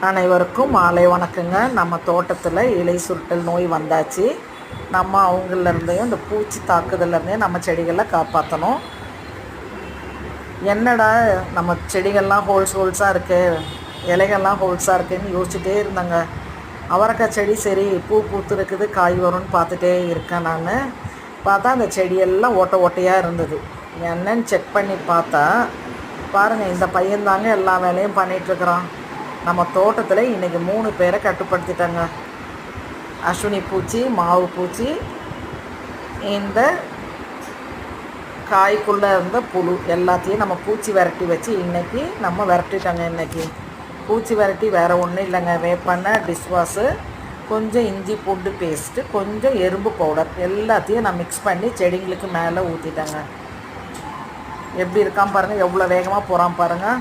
அனைவருக்கும் மாலை வணக்கங்க. நம்ம தோட்டத்தில் இலை சுருட்டல் நோய் வந்தாச்சு. நம்ம அவங்கள்லேருந்தையும் இந்த பூச்சி தாக்குதல்லேருந்தே நம்ம செடிகளை காப்பாற்றணும். என்னடா நம்ம செடிகள்லாம் ஹோல்ஸாக இருக்குது, இலைகள்லாம் ஹோல்ஸாக இருக்குதுன்னு யோசிச்சுட்டே இருந்தாங்க. அவரைக்காய் செடி சரி பூ பூத்து இருக்குது, காய் வரும்னு பார்த்துட்டே இருக்கேன். நான் பார்த்தா அந்த செடியெல்லாம் ஓட்டையாக இருந்தது. என்னன்னு செக் பண்ணி பார்த்தா பாருங்கள், இந்த பையன்தாங்க எல்லா வேலையும் பண்ணிகிட்ருக்குறான். நம்ம தோட்டத்தில் இன்றைக்கி 3 பேரை கட்டுப்படுத்திட்டாங்க. அஸ்வினி பூச்சி, மாவு பூச்சி, இந்த காய்க்குள்ளே இருந்த புழு எல்லாத்தையும் நம்ம பூச்சி விரட்டி வச்சு இன்றைக்கி நம்ம விரட்டிட்டாங்க. இன்றைக்கி பூச்சி விரட்டி வேறு ஒன்றும் இல்லைங்க. வேப்பெண்ணெய், டிஷ்வாஷு, கொஞ்சம் இஞ்சி பூண்டு பேஸ்ட்டு, கொஞ்சம் எறும்பு பவுடர் எல்லாத்தையும் நான் மிக்ஸ் பண்ணி செடிங்களுக்கு மேலே ஊற்றிட்டேங்க. எப்படி இருக்கான் பாருங்கள், எவ்வளோ வேகமாக போகிறான் பாருங்கள்.